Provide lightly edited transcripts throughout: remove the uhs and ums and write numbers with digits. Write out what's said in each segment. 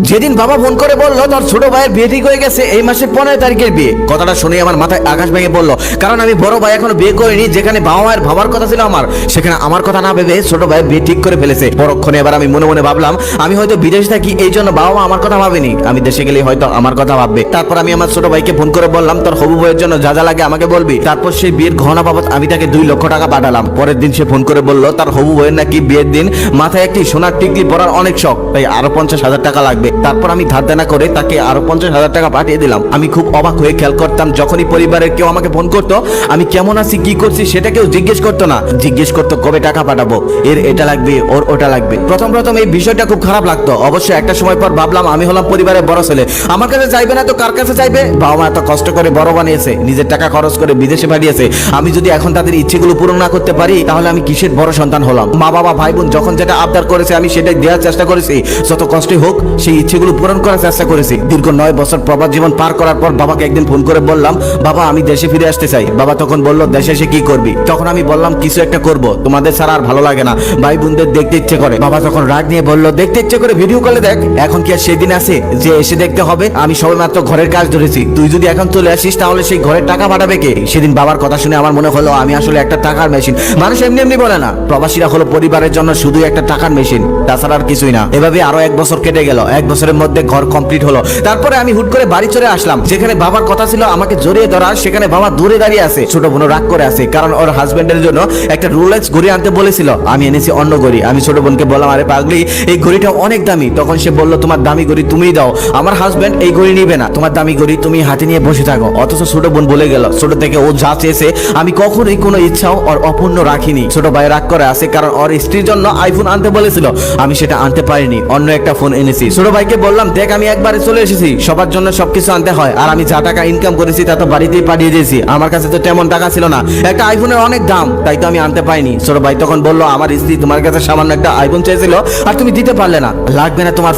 যেদিন বাবা ফোন করে বললো তোর ছোট ভাইয়ের বিয়ে ঠিক হয়ে গেছে, এই মাসের 15 তারিখের বিয়ে, কথাটা শুনে আমার মাথায় আকাশ ভেঙে বললো। কারণ আমি বড় ভাই এখনো বিয়ে করিনি, যেখানে বাবা মায়ের ভাবার কথা ছিল আমার, সেখানে আমার কথা না ভেবে ছোট ভাই বিয়ে ঠিক করে ফেলেছে। পরক্ষণে এবার আমি মনে মনে ভাবলাম আমি হয়তো বিদেশে থাকি, এই জন্য বাবা মা আমার কথা ভাবেনি, আমি দেশে গেলে হয়তো আমার কথা ভাববে। তারপর আমি আমার ছোট ভাইকে ফোন করে বললাম তোর হবু বউয়ের জন্য যা যা লাগে আমাকে বলবি। তারপর সেই বিয়ের গহনা বাবদ আমি তাকে 2 লক্ষ টাকা পাঠালাম। পরের দিন সে ফোন করে বললো তার হবু বউয়ের নাকি বিয়ের দিন মাথায় একটি সোনার টিকলি পরার অনেক শখ, তাই আরো 50,000 টাকা লাগবে। তারপর আমি ধার দেনা করে তাকে আরো 50,000 টাকা পাঠিয়ে দিলাম। আমি খুব অবাক হয়ে খেয়াল করতাম যখনই পরিবারের কেউ আমাকে ফোন করতো, আমি কেমন আছি কি করছি সেটা কেউ জিজ্ঞেস করতো না, জিজ্ঞেস করতো কবে টাকা পাঠাবো, এর এটা লাগবে ওর ওটা লাগবে। প্রথম এই বিষয়টা খুব খারাপ লাগতো। অবশ্য একটা সময় পর ভাবলাম আমি হলাম পরিবারের বড় ছেলে, আমার কাছে চাইবে না তো কার কাছে চাইবে? বাবা মা এত কষ্ট করে বড় বানিয়েছে, নিজের টাকা খরচ করে বিদেশে পাঠিয়েছে, আমি যদি এখন তাদের ইচ্ছেগুলো পূরণ না করতে পারি তাহলে আমি কিসের বড় সন্তান হলাম? মা বাবা ভাই বোন যখন যেটা আবদার করেছে আমি সেটাই দেওয়ার চেষ্টা করেছি, যত কষ্টই হোক সেই ইচ্ছেগুলো পূরণ করার চেষ্টা করেছি। দীর্ঘ 9 বছর প্রবাস জীবন পার করার পর বাবাকে একদিন ফোন করে বললাম বাবা আমি দেশে ফিরে আসতে চাই। বাবা তখন বলল দেশে এসে কি করবি? তখন আমি বললাম কিছু একটা করব, তোমাদের ছাড়া আর ভালো লাগে না, ভাই বোনদের দেখতে ইচ্ছে করে। বাবা তখন রাগ নিয়ে বলল দেখতে ইচ্ছে করে ভিডিও কলে দেখ, এখন কি আর সেদিন আছে যে এসে দেখতে হবে? আমি সবেমাত্র ঘরের কাজ ধরেছি, তুই যদি এখন চলে আসিস তাহলে সেই ঘরের টাকা পাঠাবে কে? সেদিন বাবার কথা শুনে আমার মনে হলো আমি আসলে একটা টাকার মেশিন। মানুষ এমনি এমনি বলে না, প্রবাসীরা হলো পরিবারের জন্য শুধু একটা টাকার মেশিন, তাছাড়া আর কিছুই না। এভাবে আরো 1 বছর কেটে গেল, 1 বছরের মধ্যে ঘর কমপ্লিট হলো। তারপরে আমি হুট করে বাড়ি চলে আসলাম, যেখানে বাবার কথা ছিল আমাকে জড়িয়ে ধরার, সেখানে বাবা দূরে দাঁড়িয়ে আছে। ছোট বোন রাগ করে আছে, কারণ ওর হাজবেন্ডের জন্য একটা রোলেক্স ঘড়ি আনতে বলেছিল, আমি এনেছি অন্য ঘড়ি। আমি ছোট বোনকে বললাম আরে পাগলি এই ঘড়িটা অনেক দামি। তখন সে বলল তোমার দামি ঘড়ি তুমিই দাও, আমার হাজবেন্ড এই ঘড়ি নিবে না, তোমার দামি ঘড়ি তুমি হাতে নিয়ে বসে থাকো। অথচ ছোট বোন বলে গেল ছোট থেকে ও যা চেয়েছে আমি কখনোই কোনো ইচ্ছাও ওর অপূর্ণ রাখিনি। ছোট ভাই রাগ করে আছে, কারণ ওর স্ত্রীর জন্য আইফোন আনতে বলেছিল, আমি সেটা আনতে পারিনি, অন্য একটা ফোন এনেছি। ছোট ভাইকে বললাম দেখ আমি একবারে চলে এসেছি, সবার জন্য সবকিছু আনতে হয়, আর আমি যা টাকা ইনকাম করেছি তা তো বাড়িতেই পাঠিয়ে দিয়েছি, আমার কাছে তো তেমন টাকা ছিল না, একটা আইফোনের অনেক দাম, তাই তো আমি আনতে পাইনি। ছোট ভাই তখন বললো আমার স্ত্রী তোমার কাছে সামান্য একটা আইফোন চেয়েছিল আর তুমি দিতে পারলে না, লাগবে না তোমার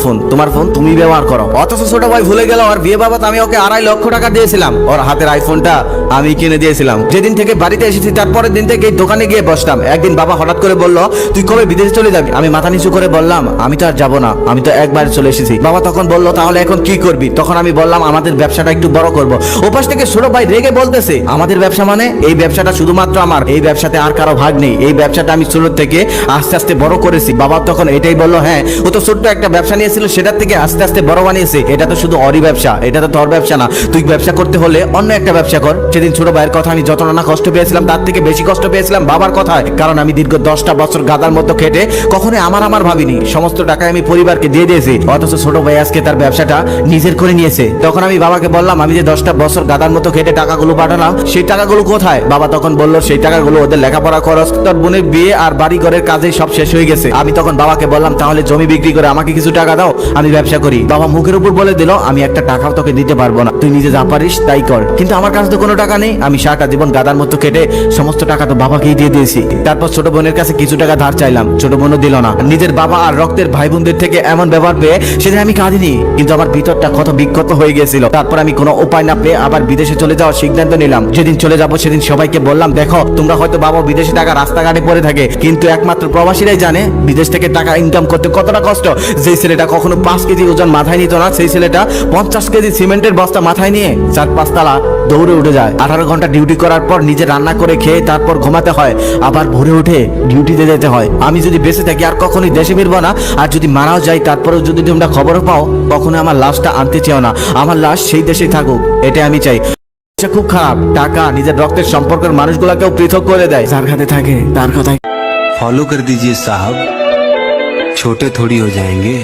ফোন তুমি ব্যবহার করো। অথচ ছোট ভাই ভুলে গেল আর বিয়ে বাবদ আমি ওকে 2.5 লক্ষ টাকা দিয়েছিলাম, ওর হাতের আইফোনটা আমি কিনে দিয়েছিলাম। যেদিন থেকে বাড়িতে এসেছি তারপরের দিন থেকে দোকানে গিয়ে বসতাম। একদিন বাবা হঠাৎ করে বলল তুই কবে বিদেশে চলে যাবি? আমি মাথা নিচু করে বললাম আমি তো আর যাবো না, আমি তো একবার চলে এসেছি। বাবা তখন বলল তাহলে এখন কি করবি? তখন আমি বললাম আমাদের ব্যবসাটা একটু বড় করব। ওপাশ থেকে ছোট ভাই রেগে বলতেছে আমাদের ব্যবসা মানে? এই ব্যবসাটা শুধুমাত্র আমার, এই ব্যবসাতে আর কারো ভাগ নেই, এই ব্যবসাটা আমি ছোট থেকে আস্তে আস্তে বড় করেছি। বাবা তখন এটাই বলল হ্যাঁ ও তো ছোট্ট একটা ব্যবসা নিয়েছিল, সেটার থেকে আস্তে আস্তে বড় বানিয়েছে, এটা তো শুধু অরি ব্যবসা, এটা তো তোর ব্যবসা না, তুই ব্যবসা করতে হলে অন্য একটা ব্যবসা কর। সেদিন ছোট ভাইয়ের কথা আমি যত না কষ্ট পেয়েছিলাম তার থেকে বেশি কষ্ট পেয়েছিলাম বাবার কথায়, কারণ আমি দীর্ঘ 10টা বছর গাদার মতো খেটে কখনো আমার ভাবিনি, সমস্ত টাকা আমি পরিবারকে দিয়ে দিয়েছি। অথচ ছোট ভাই আজকে তার ব্যবসাটা নিজের করে নিয়েছে। তখন আমি বাবাকে বললাম আমি যে 10টা বছর গাদার মতো খেটে টাকাগুলো পাঠালাম সেই টাকাগুলো কোথায়? বাবা তখন বলল সেই টাকাগুলো ওদের লেখাপড়া খরচ, তোর বোনের বিয়ে আর বাড়ি ঘরের কাজে সব শেষ হয়ে গেছে। আমি তখন বাবাকে বললাম তাহলে জমি বিক্রি করে আমাকে কিছু টাকা দাও, আমি ব্যবসা করি। বাবা মুখের উপর বলে দিল আমি একটা টাকাও তোকে দিতে পারবো না, তুই নিজে যা পারিস তাই কর। কিন্তু আমার কাছে তো কোনো টাকা নেই, আমি সারাটা জীবন গাদার মতো কেটে সমস্ত টাকা তো বাবাকেই দিয়ে দিয়েছি। তারপর ছোট বোনের কাছে কিছু টাকা ধার চাইলাম, ছোট বোনও দিল না। নিজের বাবা আর রক্তের ভাই বোনদের থেকে এমন ব্যবহার পেয়ে সেদিন আমি কাঁদিনি, কিন্তু আমার ভিতরটা কত বিক্ষত হয়ে গিয়েছিল। তারপর আমি কোনো উপায় না পেয়ে আবার বিদেশে চলে যাওয়ার সিদ্ধান্ত নিলাম। যেদিন চলে যাবো সেদিন সবাইকে বললাম দেখো তোমরা হয়তো বাবা বিদেশে টাকা রাস্তাঘাটে পড়ে থাকে, কিন্তু একমাত্র প্রবাসীরাই জানে বিদেশ থেকে টাকা ইনকাম করতে কতটা কষ্ট। যেই ছেলেটা কখনো 5 কেজি ওজন মাথায় নিত না, সেই ছেলেটা 50 কেজি সিমেন্টের বস্তা মাথায় নিয়ে 4-5 তলা দৌড়ে উঠে যায়। 18 ঘন্টা ডিউটি করার পর নিজে রান্না করে খেয়ে তারপর ঘুমাতে হয়, আবার ভোরে উঠে ডিউটিতে যেতে হয়। আমি যদি বেঁচে থাকি আর কখনোই দেশে ফিরবো না, আর যদি মারাও যাই তারপরেও যদি তোমরা খবর পাও কখনো আমার লাশটা আনতে চেও না, আমার লাশ সেই দেশেই থাকুক, এটাই আমি চাই। খুব খারাপ, টাকা নিজের রক্তের সম্পর্কের মানুষগুলোকেও পৃথক করে দেয়। যার কাছে থাকে তার কথাই फॉलो कर दीजिए साहब, छोटे थोड़ी हो जाएंगे।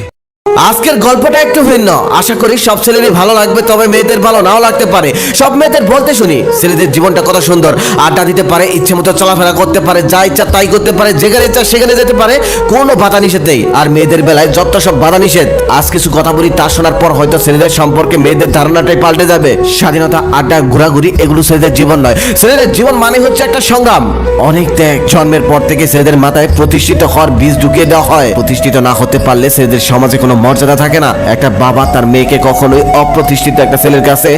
আজকের গল্পটা একটু ভিন্ন, আশা করি সব ছেলেরই ভালো লাগবে, তবে মেয়েদের ভালো নাও লাগতে পারে। সব মেয়েদের বলতে শুনি ছেলেদের জীবনটা কত সুন্দর, আড্ডা দিতে পারে, ইচ্ছে মতো চলাফেরা করতে পারে, যা ইচ্ছা তাই করতে পারে, যেখানে ইচ্ছা সেখানে যেতে পারে, কোনো বাধা নিষেধ নেই। আর মেয়েদের বেলায় যত সব বাধা নিষেধ। আজ কিছু কথা বলি, তা শোনার পর হয়তো ছেলেদের সম্পর্কে মেয়েদের ধারণাটাই পাল্টে যাবে। স্বাধীনতা, আড্ডা, ঘোরাঘুরি এগুলো ছেলেদের জীবন নয়। ছেলেদের জীবন মানে হচ্ছে একটা সংগ্রাম, অনেক ত্যাগ। জন্মের পর থেকে ছেলেদের মাথায় প্রতিষ্ঠিত হওয়ার বীজ ঢুকিয়ে দেওয়া হয়। প্রতিষ্ঠিত না হতে পারলে ছেলেদের সমাজে কোনো মর্যাদা থাকে না। একটা বাবা তার মেয়েকে কখনোই অপ্রতিষ্ঠিত একটা ছেলের কাছে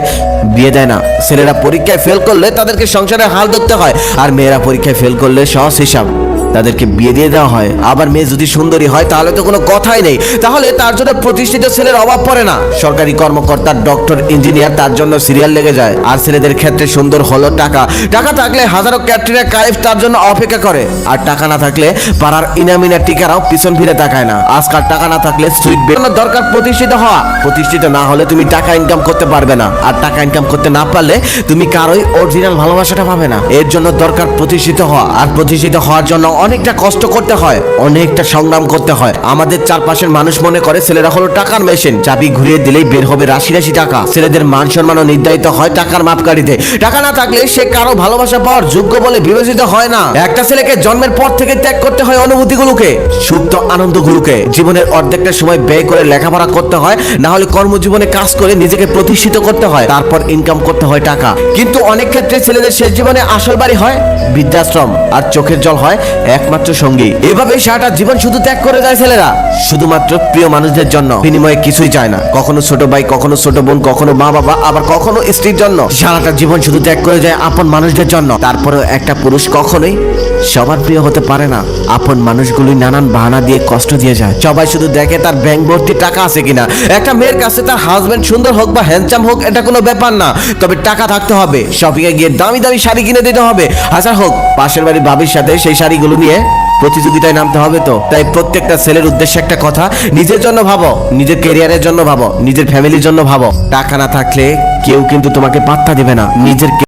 বিয়ে দেয় না। ছেলেরা পরীক্ষায় ফেল করলে তাদেরকে সংসারে হাল ধরতে হয়, আর মেয়েরা পরীক্ষায় ফেল করলে সহজ হিসাব। তাদেরকে বিয়ে দিয়ে দেওয়া হয়। আবার মেয়ে যদি সুন্দরী হয় তাহলে তো কোনো কথাই নেই, তাহলে তার জন্য প্রতিষ্ঠিত ছেলের অভাব পড়ে না। সরকারি কর্মকর্তা, ডক্টর, ইঞ্জিনিয়ার তার জন্য সিরিয়াল লেগে যায়। আর ছেলেদের ক্ষেত্রে সুন্দর হলো টাকা। টাকা থাকলে হাজারো ক্যাটরিনা কাইফ তার জন্য অপেক্ষা করে, আর টাকা না থাকলে পাড়ার ইনামিনা টিকারাও পিছন ফিরে তাকায় না। আজকাল টাকা না থাকলে সুইট দরকার প্রতিষ্ঠিত হওয়া। প্রতিষ্ঠিত না হলে তুমি টাকা ইনকাম করতে পারবে না, আর টাকা ইনকাম করতে না পারলে তুমি কারোই অরিজিনাল ভালোবাসাটা পাবে না। এর জন্য দরকার প্রতিষ্ঠিত হওয়া, আর প্রতিষ্ঠিত হওয়ার জন্য অনেকটা কষ্ট করতে হয়, অনেকটা সংগ্রাম করতে হয়। আমাদের চারপাশের মানুষ মনে করে ছেলেরা হলো টাকার মেশিন, চাবি ঘুরিয়ে দিলেই বের হবে রাশি রাশি টাকা। ছেলেদের মান সম্মানও নির্ধারিত হয় টাকার মাপকাঠিতে। টাকা না থাকলে সে কারো ভালোবাসা পাওয়ার যোগ্য বলে বিবেচিত হয় না। একটা ছেলেকে জন্মের পর থেকে ত্যাগ করতে হয় অনুভূতিগুলোকে, সুপ্ত আনন্দগুলোকে। জীবনের অর্ধেকটা সময় ব্যয় করে লেখাপড়া করতে হয়, না হলে কর্মজীবনে কাজ করে নিজেকে প্রতিষ্ঠিত করতে হয়, তারপর ইনকাম করতে হয় টাকা। কিন্তু অনেক ক্ষেত্রে ছেলেদের শেষ জীবনে আসল বাড়ি হয় বৃদ্ধাশ্রম, আর চোখের জল হয় একমাত্র সঙ্গী। এভাবে সারাটা জীবন শুধু ত্যাগ করে যায় ছেলেরা, শুধুমাত্র প্রিয় মানুষদের জন্য। বিনিময়ে কিছুই চায় না, কখনো ছোট ভাই, কখনো ছোট বোন, কখনো মা বাবা, আবার কখনো স্ত্রীর জন্য। সারাটা জীবন শুধু ত্যাগ করে যায় আপন মানুষদের জন্য। তারপরেও একটা পুরুষ কখনোই সবার প্রিয় হতে পারে না। আপন মানুষগুলি নানান বাহানা দিয়ে কষ্ট দিয়ে যায়। সবাই শুধু দেখে তার ব্যাংক ভর্তি টাকা আছে কিনা। একটা মেয়ের কাছে তার হাজবেন্ড সুন্দর হোক বা হ্যান্ডসাম হোক, এটা কোনো ব্যাপার না, তবে টাকা থাকতে হবে। শপিং এ গিয়ে দামি দামি শাড়ি কিনে দিতে হবে, হাজার হোক। পাশের বাড়ির ভাবির সাথে সেই শাড়িগুলো নিয়ে প্রতিযোগিতায় নামতে হবে। তো তাই প্রত্যেকটা ছেলের উদ্দেশ্যে একটা কথা, নিজের জন্য ভাবো, নিজের ক্যারিয়ারের জন্য ভাবো, নিজের ফ্যামিলির জন্য ভাবো। টাকা না থাকলে কেউ কিন্তু তোমাকে পাত্তা দিবে না। নিজের